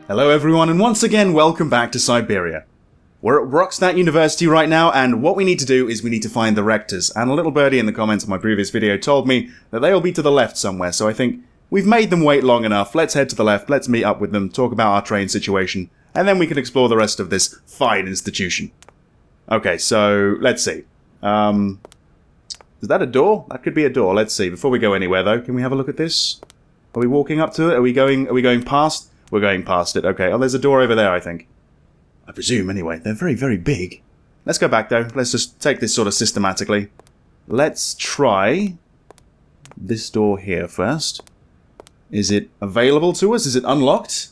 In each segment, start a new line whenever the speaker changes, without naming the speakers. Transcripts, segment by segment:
Hello everyone, and once again welcome back to Syberia. We're at Rockstadt University right now, and what we need to do is we need to find the Rectors, and a little birdie in the comments of my previous video told me that they'll be to the left somewhere, so I think we've made them wait long enough. Let's head to the left, let's meet up with them, talk about our train situation, and then we can explore the rest of this fine institution. Okay, so let's see. Is that a door? That could be a door. Let's see. Before we go anywhere though, can we have a look at this? Are we walking up to it? Are we going past? We're going past it. Okay. Oh, there's a door over there, I think. I presume, anyway. They're very, very big. Let's go back, though. Let's just take this sort of systematically. Let's try this door here first. Is it available to us? Is it unlocked?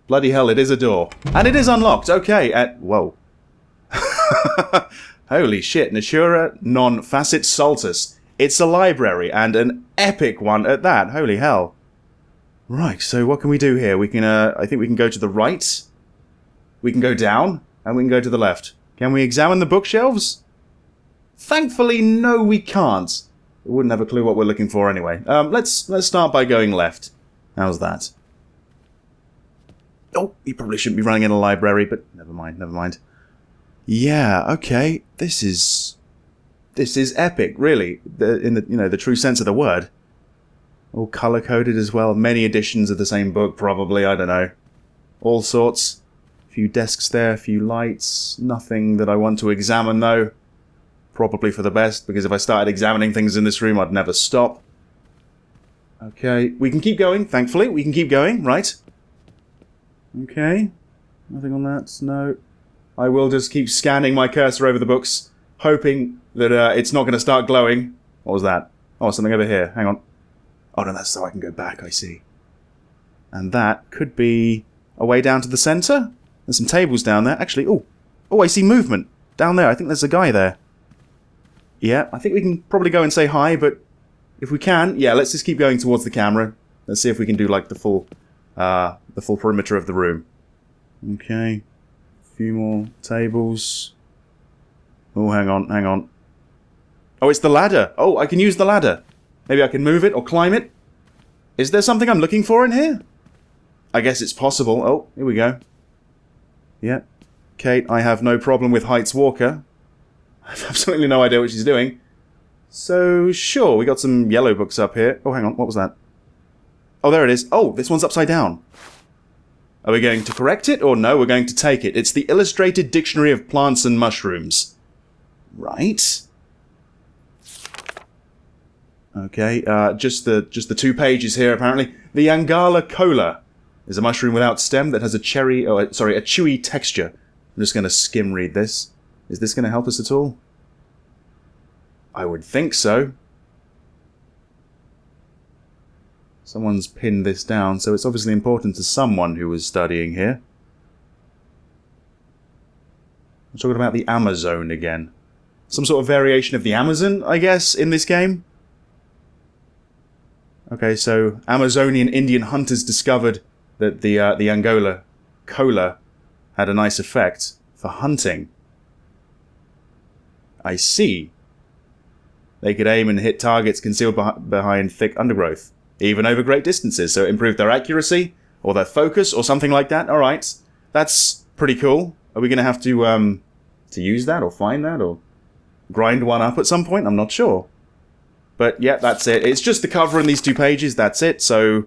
Bloody hell, it is a door. And it is unlocked. Okay. Whoa. Holy shit. Natura non facit saltus. It's a library, and an epic one at that. Holy hell. Right, so what can we do here? We can, I think we can go to the right. We can go down, and we can go to the left. Can we examine the bookshelves? Thankfully, no, we can't. We wouldn't have a clue what we're looking for anyway. Let's start by going left. How's that? Oh, you probably shouldn't be running in a library, but never mind, never mind. Yeah, okay. This is epic, really, in the true sense of the word. All colour-coded as well. Many editions of the same book, probably. I don't know. All sorts. A few desks there, a few lights. Nothing that I want to examine, though. Probably for the best, because if I started examining things in this room, I'd never stop. Okay, we can keep going, thankfully. We can keep going, right? Okay. Nothing on that, no. I will just keep scanning my cursor over the books, hoping that it's not going to start glowing. What was that? Oh, something over here. Hang on. Oh, no, that's so I can go back, I see. And that could be a way down to the centre? There's some tables down there. Actually, oh, I see movement. Down there, I think there's a guy there. Yeah, I think we can probably go and say hi, but if we can, yeah, let's just keep going towards the camera. Let's see if we can do, like, the full perimeter of the room. Okay. A few more tables. Oh, hang on. Oh, it's the ladder. Oh, I can use the ladder. Maybe I can move it or climb it. Is there something I'm looking for in here? I guess it's possible. Oh, here we go. Yeah. Kate, I have no problem with Heights Walker. I have absolutely no idea what she's doing. So, sure, we got some yellow books up here. Oh, hang on, what was that? Oh, there it is. Oh, this one's upside down. Are we going to correct it, or no, we're going to take it? It's the Illustrated Dictionary of Plants and Mushrooms. Right. Okay, just the 2 pages here, apparently. The Angala cola is a mushroom without stem that has a chewy texture. I'm just going to skim read this. Is this going to help us at all? I would think so. Someone's pinned this down, so it's obviously important to someone who was studying here. I'm talking about the Amur Zone again. Some sort of variation of the Amazon, I guess, in this game. Okay, so Amazonian Indian hunters discovered that the Angala cola had a nice effect for hunting. I see. They could aim and hit targets concealed behind thick undergrowth, even over great distances, so it improved their accuracy, or their focus, or something like that. Alright, that's pretty cool. Are we going to have to use that, or find that, or grind one up at some point? I'm not sure. But yeah, that's it. It's just the cover in these 2 pages, that's it, so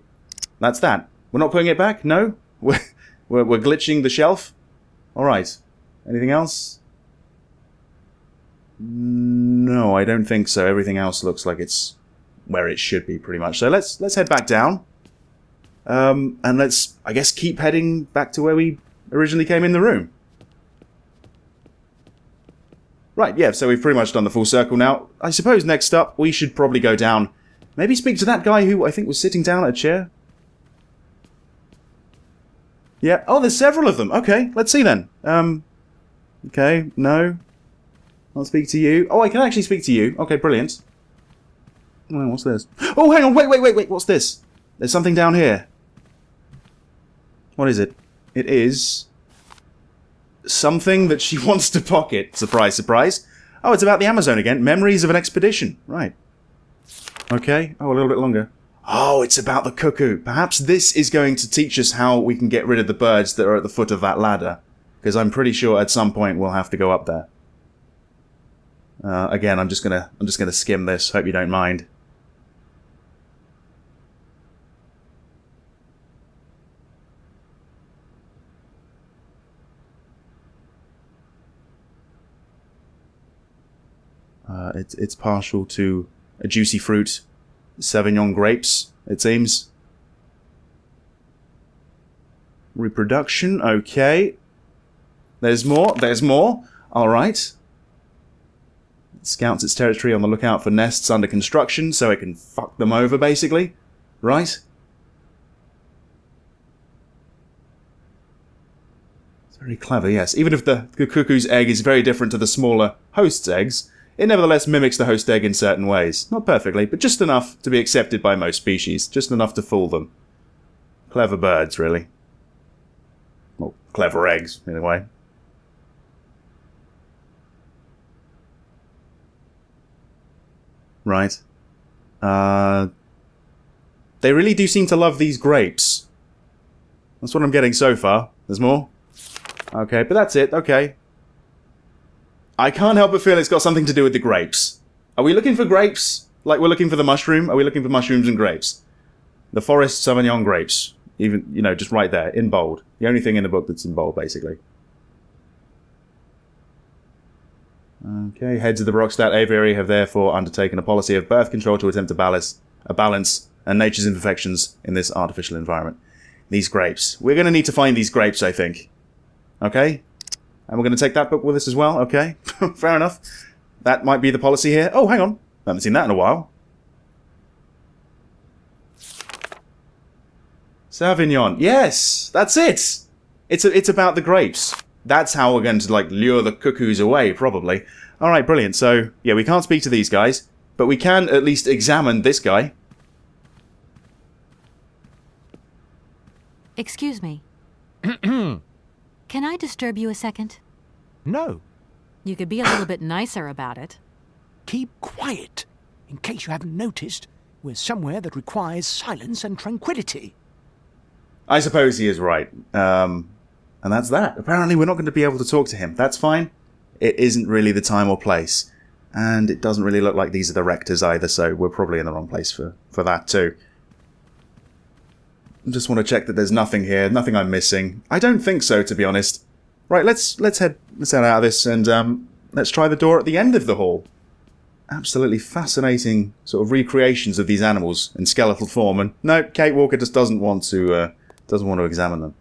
that's that. We're not putting it back? No? We're glitching the shelf? Alright. Anything else? No, I don't think so. Everything else looks like it's where it should be, pretty much. So let's head back down. And let's, I guess, keep heading back to where we originally came in the room. Right, yeah, so we've pretty much done the full circle now. I suppose next up, we should probably go down. Maybe speak to that guy who I think was sitting down at a chair. Yeah, oh, there's several of them. Okay, let's see then. Okay, no. I'll speak to you. Oh, I can actually speak to you. Okay, brilliant. Oh, what's this? Oh, hang on, wait, what's this? There's something down here. What is it? It is something that she wants to pocket. Surprise, surprise. Oh, it's about the Amazon again. Memories of an expedition. Right. Okay. Oh, a little bit longer. Oh, it's about the cuckoo. Perhaps this is going to teach us how we can get rid of the birds that are at the foot of that ladder. Because I'm pretty sure at some point we'll have to go up there. Again, I'm just gonna skim this. Hope you don't mind. It's partial to a juicy fruit, Sauvignon grapes, it seems. Reproduction, okay. There's more, there's more. Alright. It scouts its territory on the lookout for nests under construction, so it can fuck them over, basically. Right? It's very clever, yes. Even if the cuckoo's egg is very different to the smaller host's eggs, it nevertheless mimics the host egg in certain ways. Not perfectly, but just enough to be accepted by most species. Just enough to fool them. Clever birds, really. Well, clever eggs, in a way. Right. They really do seem to love these grapes. That's what I'm getting so far. There's more? Okay, but that's it. Okay. I can't help but feel it's got something to do with the grapes. Are we looking for grapes? Like we're looking for the mushroom? Are we looking for mushrooms and grapes? The forest Sauvignon grapes. Even, you know, just right there, in bold. The only thing in the book that's in bold, basically. Okay, heads of the Brockstadt Aviary have therefore undertaken a policy of birth control to attempt to balance nature's imperfections in this artificial environment. These grapes. We're going to need to find these grapes, I think. Okay? And we're going to take that book with us as well, okay? Fair enough. That might be the policy here. Oh, hang on. I haven't seen that in a while. Sauvignon. Yes! That's it! It's about the grapes. That's how we're going to, like, lure the cuckoos away, probably. Alright, brilliant. So, yeah, we can't speak to these guys, but we can at least examine this guy.
Excuse me. Can I disturb you a second?
No.
You could be a little bit nicer about it.
Keep quiet. In case you haven't noticed, we're somewhere that requires silence and tranquility.
I suppose he is right. And that's that. Apparently we're not going to be able to talk to him. That's fine. It isn't really the time or place. And it doesn't really look like these are the Rectors either, so we're probably in the wrong place for that too. I just want to check that there's nothing here, nothing I'm missing. I don't think so, to be honest. Right, let's head out of this and let's try the door at the end of the hall. Absolutely fascinating sort of recreations of these animals in skeletal form. And no, Kate Walker just doesn't want to examine them,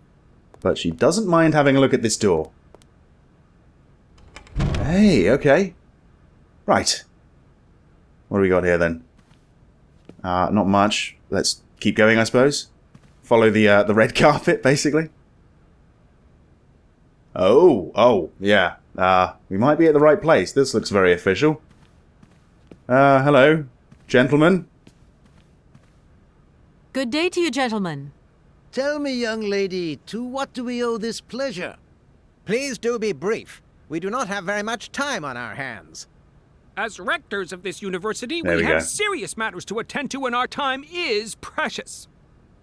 but she doesn't mind having a look at this door. Hey, okay, right. What do we got here then? Not much. Let's keep going, I suppose. Follow the red carpet, basically. Oh, yeah. We might be at the right place. This looks very official. Hello, gentlemen.
Good day to you, gentlemen.
Tell me, young lady, to what do we owe this pleasure?
Please do be brief. We do not have very much time on our hands.
As rectors of this university,
There
we
we
have
go.
serious matters to attend to, and our time is precious.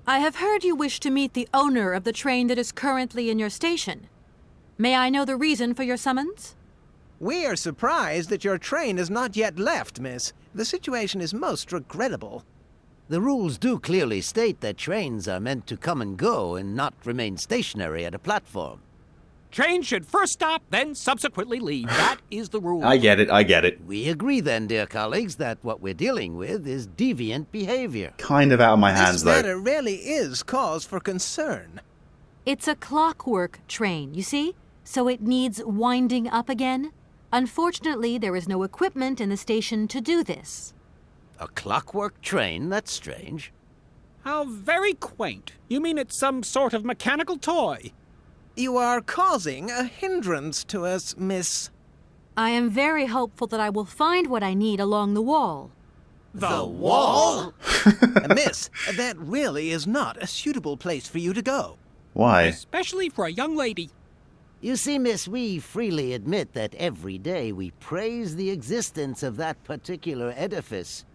I have heard you wish to meet the owner of the train that is currently in your station. May I know the reason for your summons?
We are surprised that your train has not yet left, miss. The situation is most regrettable.
The rules do clearly state that trains are meant to come and go and not remain stationary at a platform.
Trains should first stop, then subsequently leave. That is the rule.
I get it.
We agree then, dear colleagues, that what we're dealing with is deviant behavior.
Kind of out of my hands,
This
though.
matter really is cause for concern.
It's a clockwork train, you see? So it needs winding up again. Unfortunately, there is no equipment in the station to do this.
A clockwork train? That's strange.
How very quaint. You mean it's some sort of mechanical toy?
You are causing a hindrance to us, miss.
I am very hopeful that I will find what I need along the wall.
The wall? Miss, that really is not a suitable place for you to go.
Why?
Especially for a young lady.
You see, miss, we freely admit that every day we praise the existence of that particular edifice.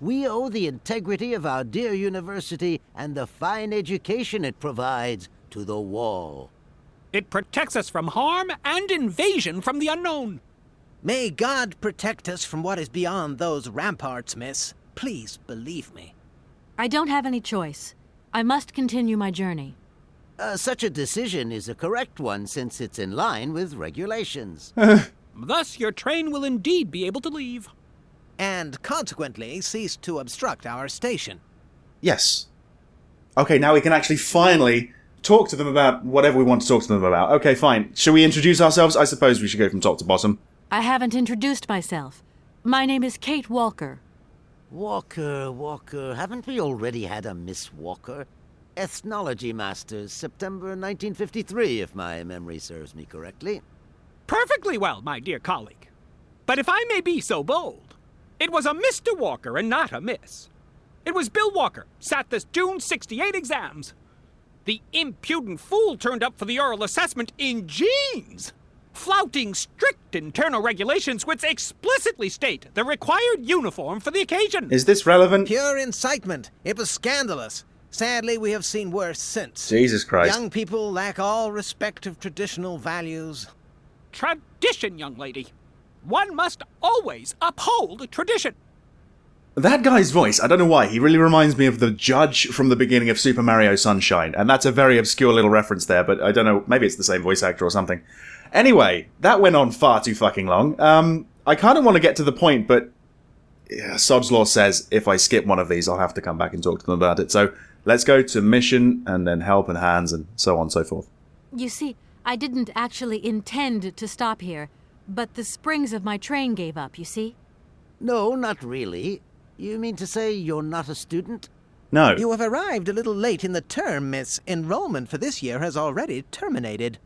We owe the integrity of our dear university and the fine education it provides to the wall.
It protects us from harm and invasion from the unknown.
May God protect us from what is beyond those ramparts, miss. Please believe me.
I don't have any choice. I must continue my journey.
Such a decision is a correct one since it's in line with regulations.
Thus, your train will indeed be able to leave.
And consequently cease to obstruct our station.
Yes. Okay, now we can actually finally talk to them about whatever we want to talk to them about. Okay, fine. Shall we introduce ourselves? I suppose we should go from top to bottom.
I haven't introduced myself. My name is Kate Walker.
Walker, haven't we already had a Miss Walker? Ethnology Masters, September 1953, if my memory serves me correctly.
Perfectly well, my dear colleague. But if I may be so bold, it was a Mr. Walker and not a Miss. It was Bill Walker, sat the June 68 exams. The impudent fool turned up for the oral assessment in jeans, flouting strict internal regulations which explicitly state the required uniform for the occasion.
Is this relevant?
Pure incitement. It was scandalous. Sadly, we have seen worse since.
Jesus Christ.
Young people lack all respect of traditional values.
Tradition, young lady. One must always uphold tradition.
That guy's voice, I don't know why, he really reminds me of the judge from the beginning of Super Mario Sunshine, and that's a very obscure little reference there, but I don't know, maybe it's the same voice actor or something. Anyway, that went on far too fucking long. I kind of want to get to the point, but Sod's Law says if I skip one of these, I'll have to come back and talk to them about it. So let's go to mission, and then help and hands, and so on and so forth.
You see, I didn't actually intend to stop here, but the springs of my train gave up, you see?
No, not really. You mean to say you're not a student?
No.
You have arrived a little late in the term, miss. Enrollment for this year has already terminated.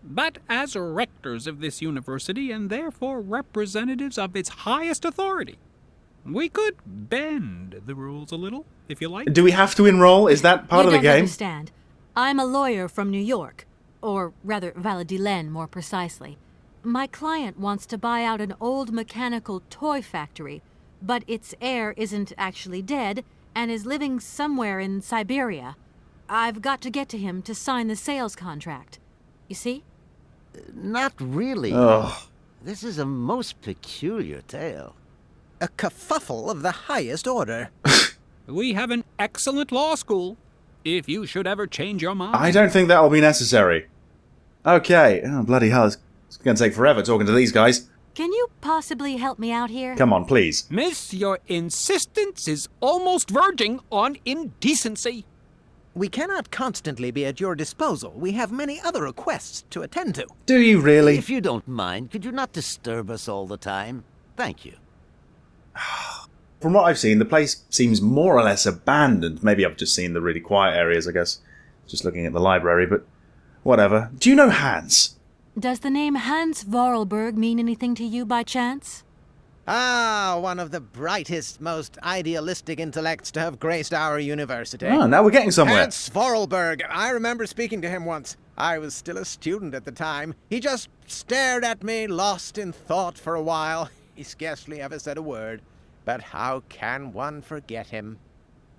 But as rectors of this university, and therefore representatives of its highest authority, we could bend the rules a little, if you like.
Do we have to enroll? Is that part
You
of the
don't
game?
understand. I'm a lawyer from New York, or rather Valladolid more precisely. My client wants to buy out an old mechanical toy factory, but its heir isn't actually dead and is living somewhere in Syberia. I've got to get to him to sign the sales contract. You see?
Not really.
Ugh.
This is a most peculiar tale.
A kerfuffle of the highest order.
We have an excellent law school, if you should ever change your mind.
I don't think that'll be necessary. Okay. Oh, bloody hell. It's going to take forever talking to these guys.
Can you possibly help me out here?
Come on, please.
Miss, your insistence is almost verging on indecency.
We cannot constantly be at your disposal. We have many other requests to attend to.
Do you really?
If you don't mind, could you not disturb us all the time? Thank you.
From what I've seen, the place seems more or less abandoned. Maybe I've just seen the really quiet areas, I guess. Just looking at the library, but whatever. Do you know Hans?
Does the name Hans Vorarlberg mean anything to you by chance?
Ah, one of the brightest, most idealistic intellects to have graced our university.
Oh, now we're getting somewhere.
Hans Vorarlberg. I remember speaking to him once. I was still a student at the time. He just stared at me, lost in thought for a while. He scarcely ever said a word. But how can one forget him?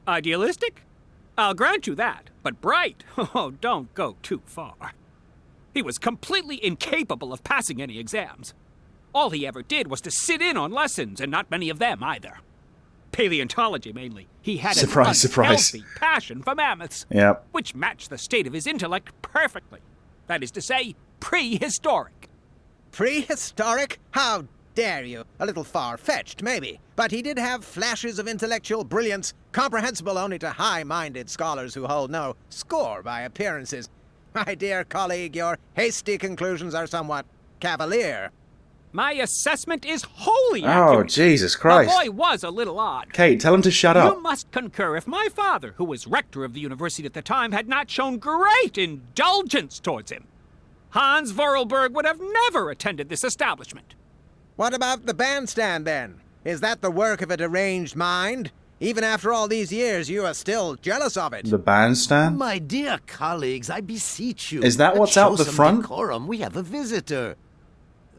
Idealistic? I'll grant you that. But bright? Oh, don't go too far. He was completely incapable of passing any exams. All he ever did was to sit in on lessons, and not many of them either. Paleontology, mainly. He had an unhealthy passion for mammoths,
Yep.
which matched the state of his intellect perfectly. That is to say, prehistoric.
Prehistoric? How dare you? A little far-fetched, maybe. But he did have flashes of intellectual brilliance, comprehensible only to high-minded scholars who hold no score by appearances. My dear colleague, your hasty conclusions are somewhat cavalier.
My assessment is wholly
Oh,
accurate.
Jesus Christ.
The boy was a little odd.
Kate, tell him to shut up.
You must concur if my father, who was rector of the university at the time, had not shown great indulgence towards him. Hans Vorarlberg would have never attended this establishment.
What about the bandstand, then? Is that the work of a deranged mind? Even after all these years, you are still jealous of it.
The bandstand?
My dear colleagues, I beseech you.
Is that
let's
what's out
show
the
some
front?
Decorum. We have a visitor.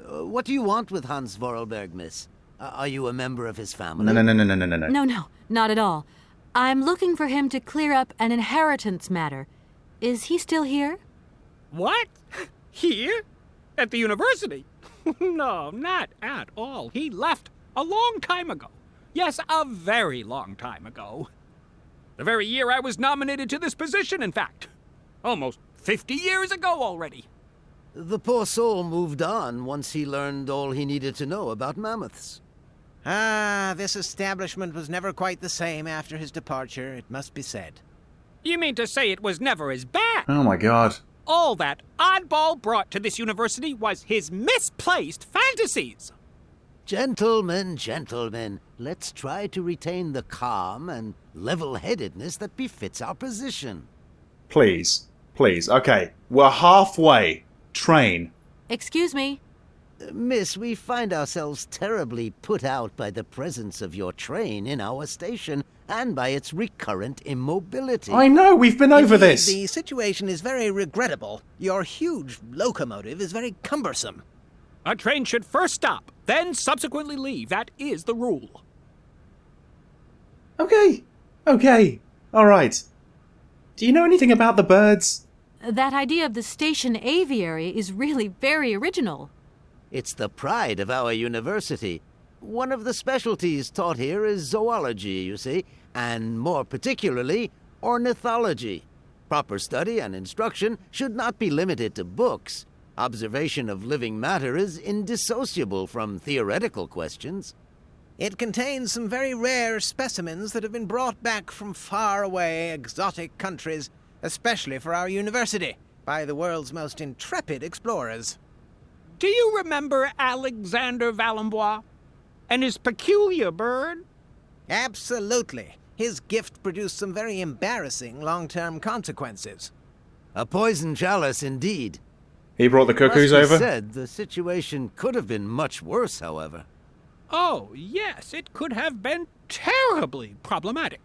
What do you want with Hans Vorarlberg, miss? Are you a member of his family?
No.
No, not at all. I'm looking for him to clear up an inheritance matter. Is he still here?
What? Here? At the university? No, not at all. He left a long time ago. Yes, a very long time ago. The very year I was nominated to this position, in fact. Almost 50 years ago already.
The poor soul moved on once he learned all he needed to know about mammoths.
Ah, this establishment was never quite the same after his departure, it must be said.
You mean to say it was never as bad?
Oh my god.
All that oddball brought to this university was his misplaced fantasies.
Gentlemen, let's try to retain the calm and level-headedness that befits our position.
Please. Okay, we're halfway. Train.
Excuse me.
Miss, we find ourselves terribly put out by the presence of your train in our station and by its recurrent immobility.
I know, we've been over
Indeed,
this.
The situation is very regrettable. Your huge locomotive is very cumbersome.
A train should first stop, then subsequently leave. That is the rule.
Okay. All right. Do you know anything about the birds?
That idea of the station aviary is really very original.
It's the pride of our university. One of the specialties taught here is zoology, you see, and more particularly, ornithology. Proper study and instruction should not be limited to books. Observation of living matter is indissociable from theoretical questions.
It contains some very rare specimens that have been brought back from far-away, exotic countries, especially for our university, by the world's most intrepid explorers.
Do you remember Alexander Valenbois and his peculiar bird?
Absolutely. His gift produced some very embarrassing long-term consequences.
A poison chalice indeed.
He brought the cuckoos
Must be
over?
said, the situation could have been much worse, however.
Oh, yes, it could have been terribly problematic.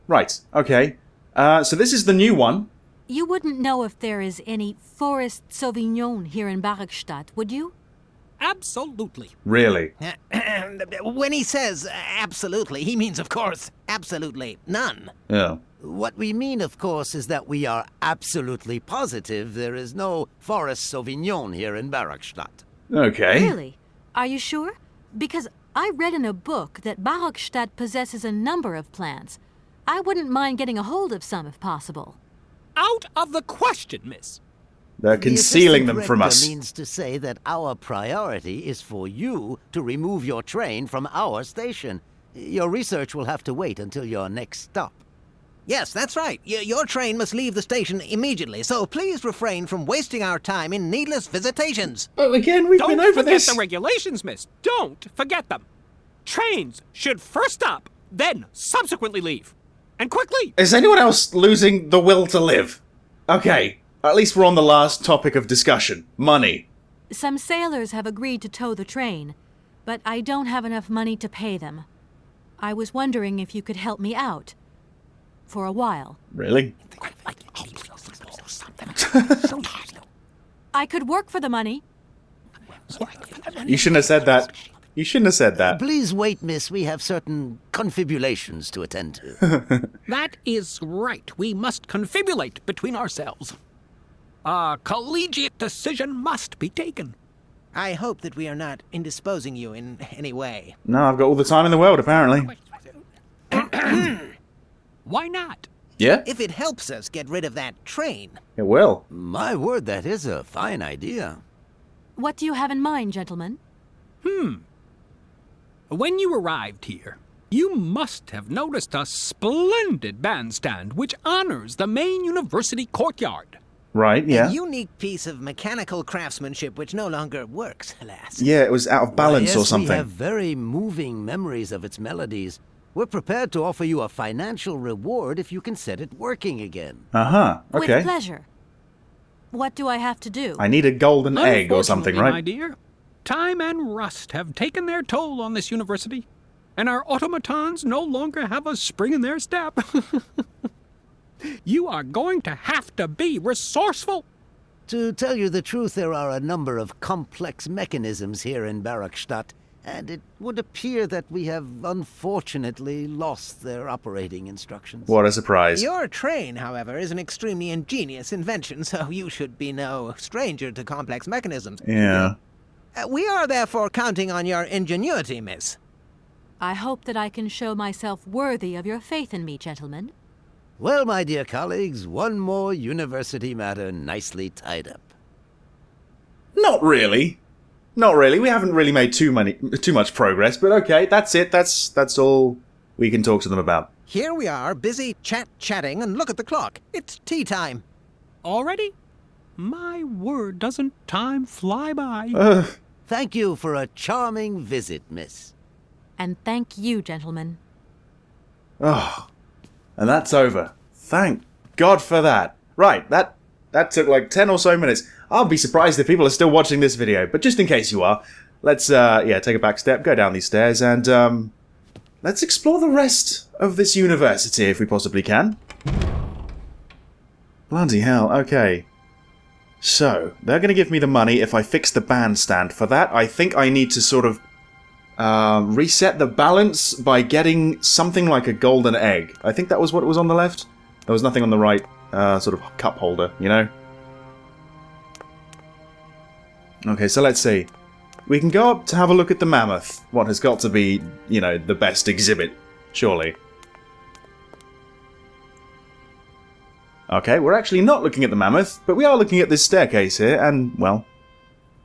Right, okay. So this is the new one.
You wouldn't know if there is any Forest Sauvignon here in Barrackstadt, would you?
Absolutely.
Really?
When he says absolutely, he means, of course, absolutely none.
Yeah.
What we mean, of course, is that we are absolutely positive there is no Forest Sauvignon here in Barrackstadt.
Okay.
Really? Are you sure? Because I read in a book that Barrackstadt possesses a number of plants. I wouldn't mind getting a hold of some if possible.
Out of the question, miss.
They're concealing them from us.
That means to say that our priority is for you to remove your train from our station. Your research will have to wait until your next stop.
Yes, that's right. Your train must leave the station immediately, so please refrain from wasting our time in needless visitations.
Well, again, we've
Don't
been over
forget
this.
the regulations, miss. Don't forget them. Trains should first stop, then subsequently leave. And quickly!
Is anyone else losing the will to live? Okay, at least we're on the last topic of discussion. Money.
Some sailors have agreed to tow the train, but I don't have enough money to pay them. I was wondering if you could help me out. For a while.
Really?
I could work for the money.
You shouldn't have said that. You shouldn't have said that.
Please wait, miss. We have certain confibulations to attend to.
That is right. We must confibulate between ourselves. A collegiate decision must be taken.
I hope that we are not indisposing you in any way.
No, I've got all the time in the world, apparently.
Why not?
Yeah?
If it helps us get rid of that train.
It will.
My word, that is a fine idea.
What do you have in mind, gentlemen?
When you arrived here, you must have noticed a splendid bandstand which honors the main university courtyard.
Right, yeah.
A unique piece of mechanical craftsmanship which no longer works, alas.
Yeah, it was out of balance
Yes,
or something.
We have very moving memories of its melodies. We're prepared to offer you a financial reward if you can set it working again.
Uh-huh, okay.
With pleasure. What do I have to do?
I need a golden egg or something,
Unfortunately, my
right?
dear, time and rust have taken their toll on this university, and our automatons no longer have a spring in their step. You are going to have to be resourceful.
To tell you the truth, there are a number of complex mechanisms here in Barrackstadt, and it would appear that we have unfortunately lost their operating instructions.
What a surprise.
Your train, however, is an extremely ingenious invention, so you should be no stranger to complex mechanisms.
Yeah.
We are therefore counting on your ingenuity, miss.
I hope that I can show myself worthy of your faith in me, gentlemen.
Well, my dear colleagues, one more university matter nicely tied up.
Not really. Not really. We haven't really made too much progress, but okay, that's it. That's all we can talk to them about.
Here we are, busy chatting, and look at the clock. It's tea time.
Already? My word, doesn't time fly by?
Thank you for a charming visit, miss.
And thank you, gentlemen.
Oh, and that's over. Thank God for that. Right, that took like 10 or so minutes. I'll be surprised if people are still watching this video, but just in case you are, let's take a back step, go down these stairs, and let's explore the rest of this university if we possibly can. Bloody hell, okay. So, they're going to give me the money if I fix the bandstand. For that, I think I need to sort of reset the balance by getting something like a golden egg. I think that was what was on the left. There was nothing on the right sort of cup holder, you know? Okay, so let's see. We can go up to have a look at the Mammoth. What has got to be, you know, the best exhibit, surely. Okay, we're actually not looking at the Mammoth, but we are looking at this staircase here, and, well,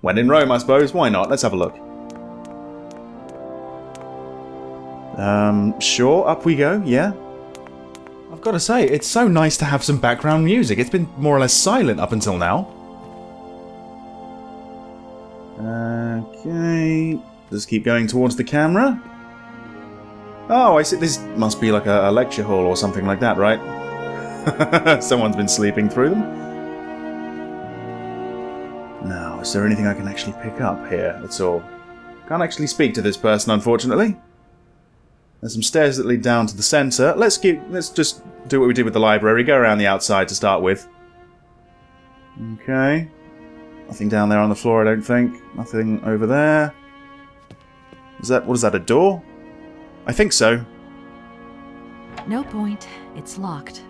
when in Rome, I suppose. Why not? Let's have a look. Sure, up we go, yeah. I've got to say, it's so nice to have some background music. It's been more or less silent up until now. Okay, just keep going towards the camera. Oh, I see. This must be like a lecture hall or something like that, right? Someone's been sleeping through them. Now, is there anything I can actually pick up here? That's all. Can't actually speak to this person, unfortunately. There's some stairs that lead down to the centre. Let's just do what we did with the library. Go around the outside to start with. Okay. Nothing down there on the floor, I don't think. Nothing over there. What is that, a door? I think so.
No point. It's locked.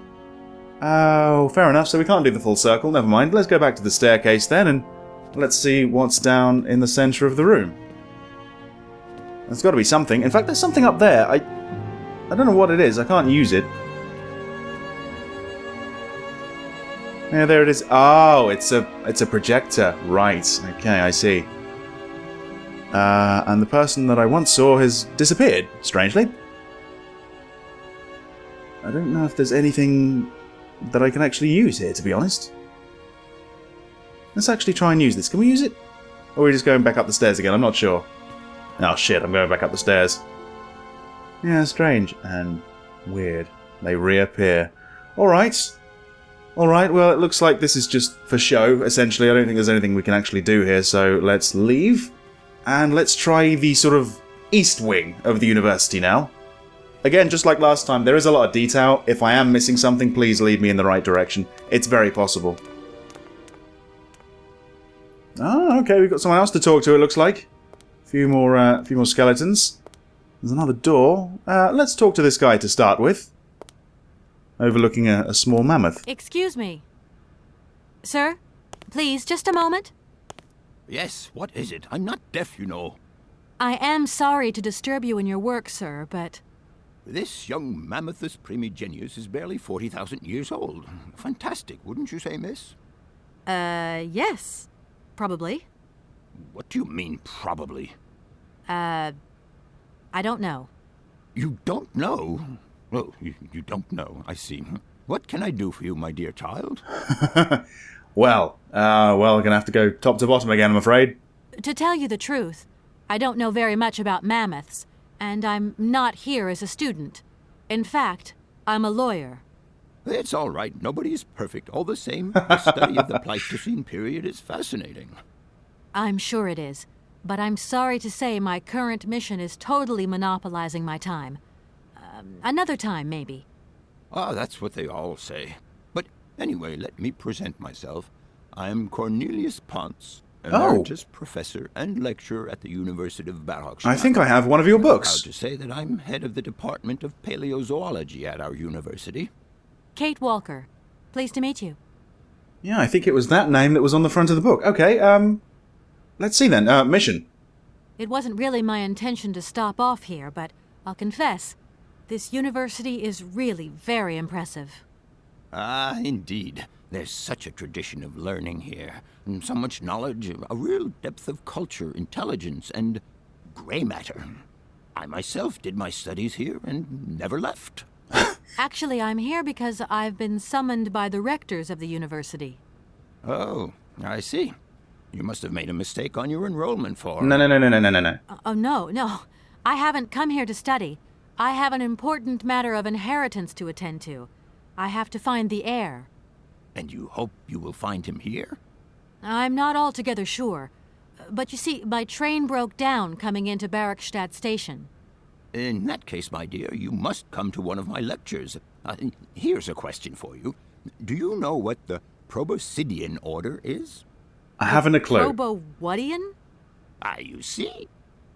Oh, fair enough. So we can't do the full circle. Never mind. Let's go back to the staircase then, and let's see what's down in the centre of the room. There's got to be something. In fact, there's something up there. I don't know what it is. I can't use it. Yeah, there it is. Oh, it's a projector. Right. Okay, I see. And the person that I once saw has disappeared, strangely. I don't know if there's anything that I can actually use here, to be honest. Let's actually try and use this. Can we use it? Or are we just going back up the stairs again? I'm not sure. Oh shit, I'm going back up the stairs. Yeah, strange. And weird. They reappear. Alright. Alright, well it looks like this is just for show, essentially. I don't think there's anything we can actually do here, so let's leave. And let's try the sort of east wing of the university now. Again, just like last time, there is a lot of detail. If I am missing something, please lead me in the right direction. It's very possible. Oh, okay, we've got someone else to talk to, it looks like. A few more skeletons. There's another door. Let's talk to this guy to start with. Overlooking a small mammoth.
Excuse me. Sir, please, just a moment.
Yes, what is it? I'm not deaf, you know.
I am sorry to disturb you in your work, sir, but...
This young Mammothus primigenius is barely 40,000 years old. Fantastic, wouldn't you say, miss?
Yes. Probably.
What do you mean, probably?
I don't know.
You don't know? Oh, you don't know, I see. What can I do for you, my dear child?
Well, we're gonna have to go top to bottom again, I'm afraid.
To tell you the truth, I don't know very much about mammoths, and I'm not here as a student. In fact, I'm a lawyer.
It's all right. Nobody is perfect. All the same, the study of the Pleistocene period is fascinating.
I'm sure it is, but I'm sorry to say my current mission is totally monopolizing my time. Another time, maybe.
Ah, that's what they all say. But anyway, let me present myself. I am Cornelius Ponce,
Emeritus Professor and Lecturer at the University of Barrockstadt.
I think I have one of your
I'm
books.
proud to say that I'm head of the Department of Paleozoology at our university.
Kate Walker. Pleased to meet you.
Yeah, I think it was that name that was on the front of the book. Okay, let's see then. Mission.
It wasn't really my intention to stop off here, but I'll confess, this university is really very impressive.
Ah, indeed. There's such a tradition of learning here, and so much knowledge, a real depth of culture, intelligence, and gray matter. I myself did my studies here and never left.
Actually, I'm here because I've been summoned by the rectors of the university.
Oh, I see. You must have made a mistake on your enrollment form.
No.
No. I haven't come here to study. I have an important matter of inheritance to attend to. I have to find the heir.
And you hope you will find him here?
I'm not altogether sure. But you see, my train broke down coming into Barrockstadt Station.
In that case, my dear, you must come to one of my lectures. Here's a question for you. Do you know what the Proboscidean order is?
I haven't a clue.
Probo-whatian?
Ah, you see?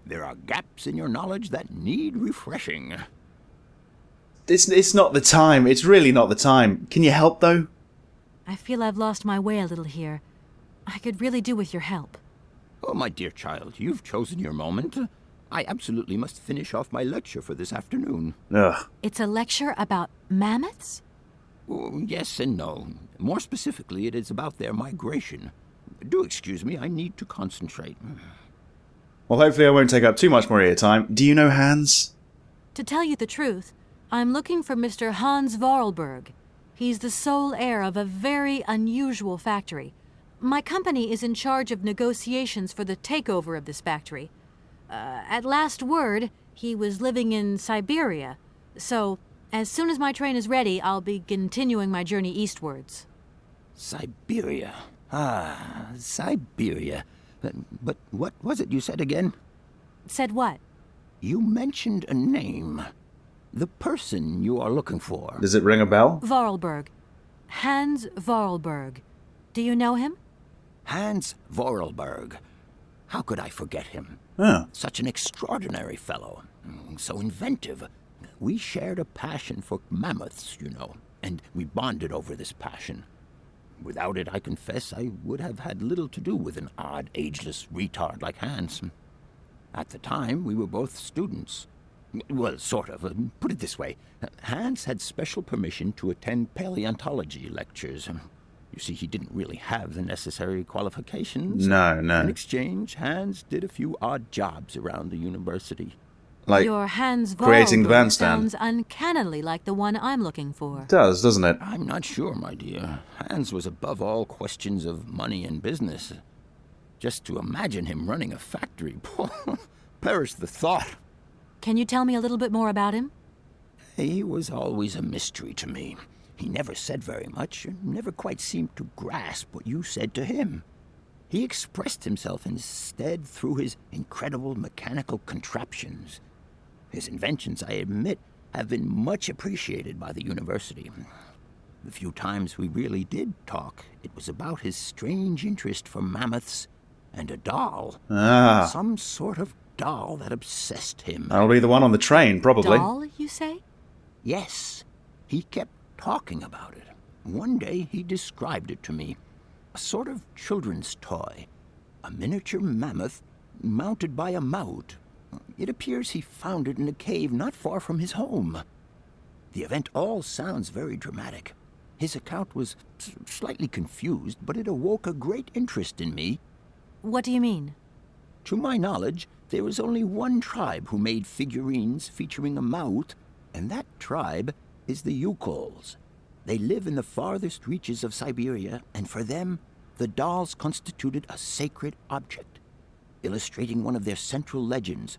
There are gaps in your knowledge that need refreshing.
It's not the time. It's really not the time. Can you help, though?
I feel I've lost my way a little here. I could really do with your help.
Oh, my dear child, you've chosen your moment. I absolutely must finish off my lecture for this afternoon.
Ugh.
It's a lecture about mammoths?
Oh, yes and no. More specifically, it is about their migration. Do excuse me, I need to concentrate.
Well, hopefully I won't take up too much more of your time. Do you know Hans?
To tell you the truth, I'm looking for Mr. Hans Vorarlberg. He's the sole heir of a very unusual factory. My company is in charge of negotiations for the takeover of this factory. At last word, he was living in Syberia. So, as soon as my train is ready, I'll be continuing my journey eastwards.
Syberia. Ah, Syberia. But what was it you said again?
Said what?
You mentioned a name. The person you are looking for.
Does it ring a bell?
Vorarlberg. Hans Vorarlberg. Do you know him?
Hans Vorarlberg. How could I forget him?
Oh.
Such an extraordinary fellow. So inventive. We shared a passion for mammoths, you know, and we bonded over this passion. Without it, I confess, I would have had little to do with an odd, ageless retard like Hans. At the time, we were both students. Well, sort of. Put it this way. Hans had special permission to attend paleontology lectures. You see, he didn't really have the necessary qualifications.
No.
In exchange, Hans did a few odd jobs around the university.
Like
Your Hans
creating the
Vorarlberg
bandstand.
sounds uncannily like the one I'm looking for.
It does, doesn't it?
I'm not sure, my dear. Hans was above all questions of money and business. Just to imagine him running a factory, perish the thought.
Can you tell me a little bit more about him?
He was always a mystery to me. He never said very much, and never quite seemed to grasp what you said to him. He expressed himself instead through his incredible mechanical contraptions. His inventions, I admit, have been much appreciated by the university. The few times we really did talk, it was about his strange interest for mammoths and a doll.
Ah.
Some sort of doll that obsessed him.
That'll be the one on the train, probably.
Doll, you say?
Yes, he kept talking about it. One day he described it to me. A sort of children's toy. A miniature mammoth mounted by a mount. It appears he found it in a cave not far from his home. The event all sounds very dramatic. His account was slightly confused, but it awoke a great interest in me.
What do you mean?
To my knowledge, there is only one tribe who made figurines featuring a mouth, and that tribe is the Yukols. They live in the farthest reaches of Syberia, and for them, the dolls constituted a sacred object, illustrating one of their central legends.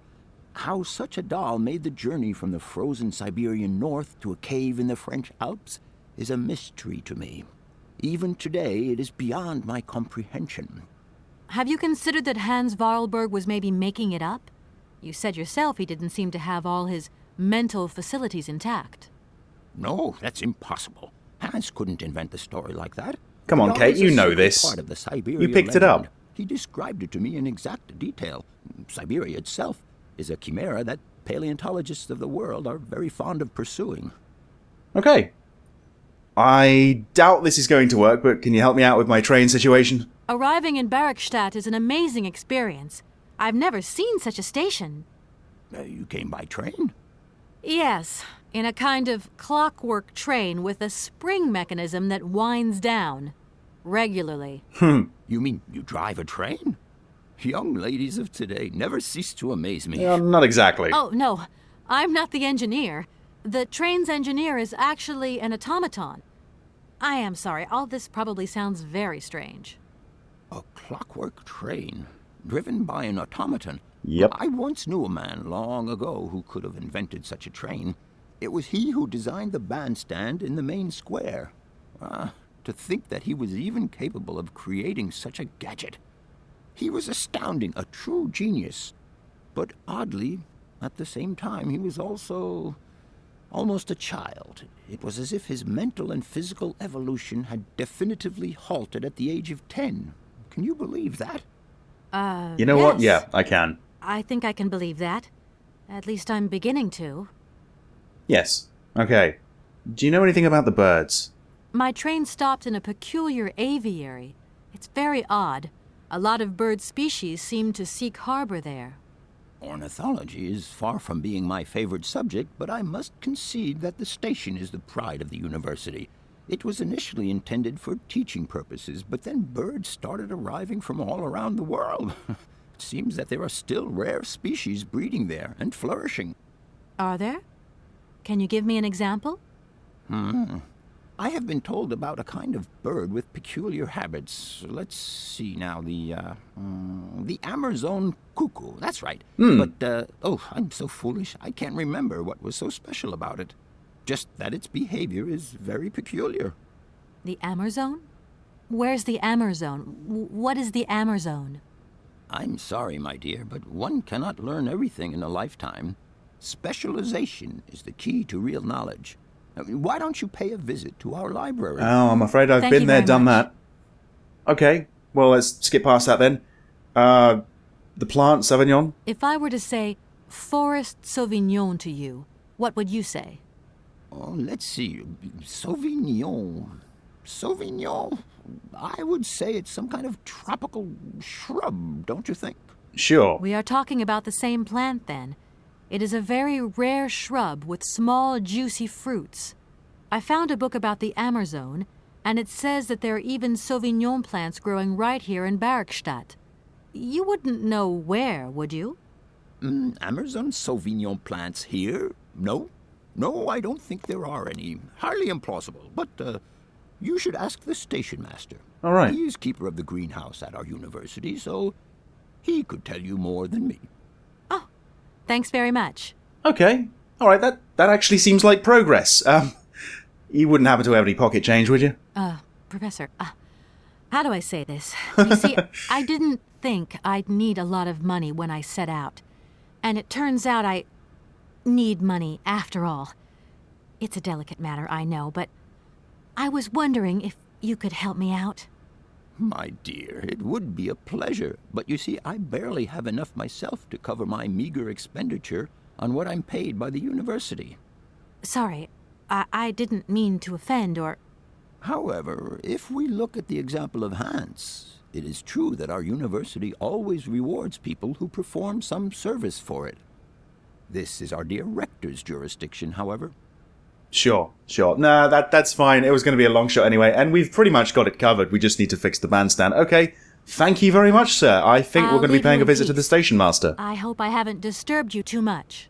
How such a doll made the journey from the frozen Siberian north to a cave in the French Alps is a mystery to me. Even today, it is beyond my comprehension.
Have you considered that Hans Vorarlberg was maybe making it up? You said yourself he didn't seem to have all his mental facilities intact.
No, that's impossible. Hans couldn't invent a story like that.
Come on,
The doll
Kate,
is a
you know
sacred
this.
part of the Siberia
You picked it up.
legend. He described it to me in exact detail. Syberia itself is a chimera that paleontologists of the world are very fond of pursuing.
Okay. I doubt this is going to work, but can you help me out with my train situation?
Arriving in Bergstadt is an amazing experience. I've never seen such a station.
You came by train?
Yes, in a kind of clockwork train with a spring mechanism that winds down. Regularly.
You mean you drive a train? Young ladies of today never cease to amaze me.
Not exactly.
Oh, no. I'm not the engineer. The train's engineer is actually an automaton. I am sorry. All this probably sounds very strange.
A clockwork train, driven by an automaton.
Yep.
I once knew a man long ago who could have invented such a train. It was he who designed the bandstand in the main square. To think that he was even capable of creating such a gadget. He was astounding, a true genius. But oddly, at the same time, he was also almost a child. It was as if his mental and physical evolution had definitively halted at the age of 10. Can you believe that?
You know what?
Yes.
Yeah, I can.
I think I can believe that. At least I'm beginning to.
Yes. Okay. Do you know anything about the birds?
My train stopped in a peculiar aviary. It's very odd. A lot of bird species seem to seek harbor there.
Ornithology is far from being my favorite subject, but I must concede that the station is the pride of the university. It was initially intended for teaching purposes, but then birds started arriving from all around the world. It seems that there are still rare species breeding there and flourishing.
Are there? Can you give me an example?
I have been told about a kind of bird with peculiar habits. Let's see now, the Amur Zone cuckoo. That's right. But, I'm so foolish. I can't remember what was so special about it. Just that its behavior is very peculiar.
The Amur Zone? Where's the Amur Zone? What is the Amur Zone?
I'm sorry, my dear, but one cannot learn everything in a lifetime. Specialization is the key to real knowledge. Why don't you pay a visit to our library?
Oh, I'm afraid I've
Thank
been
you
there,
very
done
much.
that. Okay, well, let's skip past that then. The plant, Sauvignon?
If I were to say Forest Sauvignon to you, what would you say?
Oh, let's see. Sauvignon. Sauvignon? I would say it's some kind of tropical shrub, don't you think?
Sure.
We are talking about the same plant, then. It is a very rare shrub with small, juicy fruits. I found a book about the Amur Zone, and it says that there are even Sauvignon plants growing right here in Bergstadt. You wouldn't know where, would you?
Amur Zone Sauvignon plants here? No. No, I don't think there are any. Highly implausible. But, you should ask the Stationmaster.
All right.
He is keeper of the greenhouse at our university, so he could tell you more than me.
Oh, thanks very much.
Okay. All right, that actually seems like progress. You wouldn't happen to have any pocket change, would you?
Professor, how do I say this? You see, I didn't think I'd need a lot of money when I set out. And it turns out I need money after all. It's a delicate matter, I know, but I was wondering if you could help me out.
My dear, it would be a pleasure. But you see, I barely have enough myself to cover my meager expenditure on what I'm paid by the university.
Sorry, I didn't mean to offend or...
However, if we look at the example of Hans, it is true that our university always rewards people who perform some service for it. This is our dear Rector's jurisdiction, however.
Sure. Nah, that's fine. It was going to be a long shot anyway, and we've pretty much got it covered. We just need to fix the bandstand. Okay, thank you very much, sir. I think
I'll
we're going to be
leave
paying
you
a visit to
in
the Stationmaster.
I hope I haven't disturbed you too much.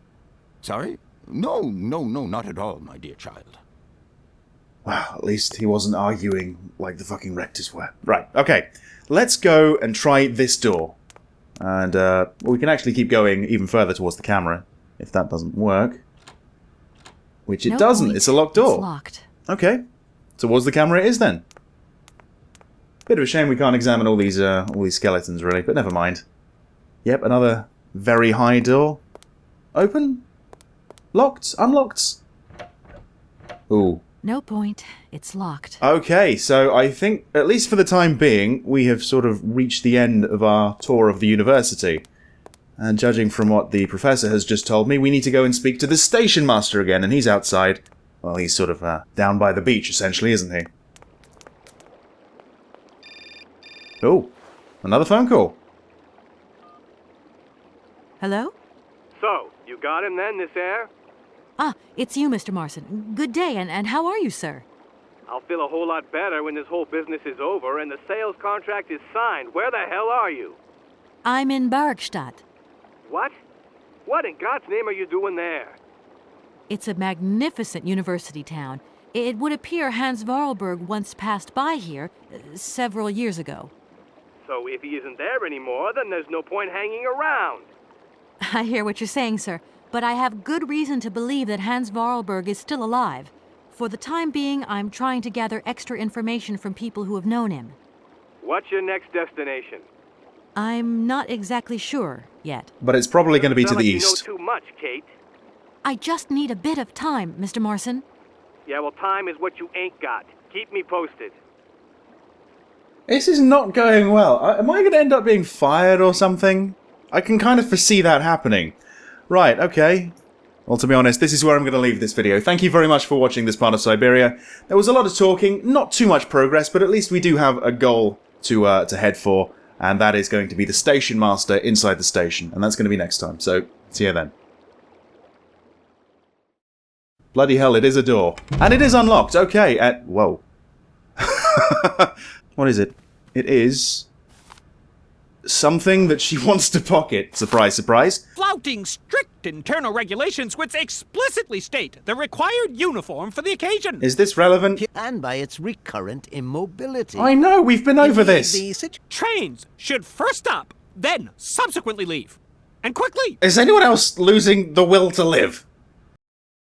Sorry? No, not at all, my dear child.
Wow, at least he wasn't arguing like the fucking Rectors were. Right, okay. Let's go and try this door. And we can actually keep going even further towards the camera, if that doesn't work. Which it
No
doesn't.
point.
It's a locked door.
It's locked.
Okay. Towards the camera it is then. Bit of a shame we can't examine all these skeletons, really, but never mind. Yep, another very high door. Open? Locked? Unlocked? Ooh,
No point. It's locked.
Okay, so I think, at least for the time being, we have sort of reached the end of our tour of the university. And judging from what the professor has just told me, we need to go and speak to the Stationmaster again, and he's outside. Well, he's sort of down by the beach, essentially, isn't he? Oh, another phone call.
Hello?
So, you got him then, this air?
Ah, it's you, Mr. Marson. Good day, and how are you, sir?
I'll feel a whole lot better when this whole business is over and the sales contract is signed. Where the hell are you?
I'm in Barkstadt.
What? What in God's name are you doing there?
It's a magnificent university town. It would appear Hans Vorarlberg once passed by here several years ago.
So if he isn't there anymore, then there's no point hanging around.
I hear what you're saying, sir, but I have good reason to believe that Hans Vorarlberg is still alive. For the time being, I'm trying to gather extra information from people who have known him.
What's your next destination?
I'm not exactly sure yet.
But it's probably going to be to the east.
You know too much, Kate.
I just need a bit of time, Mr. Marson.
Yeah, well, time is what you ain't got. Keep me posted.
This is not going well. Am I going to end up being fired or something? I can kind of foresee that happening. Right, okay. Well, to be honest, this is where I'm going to leave this video. Thank you very much for watching this part of Syberia. There was a lot of talking, not too much progress, but at least we do have a goal to head for, and that is going to be the Stationmaster inside the station, and that's going to be next time. So, see you then. Bloody hell, it is a door. And it is unlocked, okay, whoa. What is it? It is something that she wants to pocket. Surprise, surprise.
Flouting strict internal regulations which explicitly state the required uniform for the occasion.
Is this relevant?
And by its recurrent immobility.
I know, we've been over this.
Trains should first stop, then subsequently leave. And quickly.
Is anyone else losing the will to live?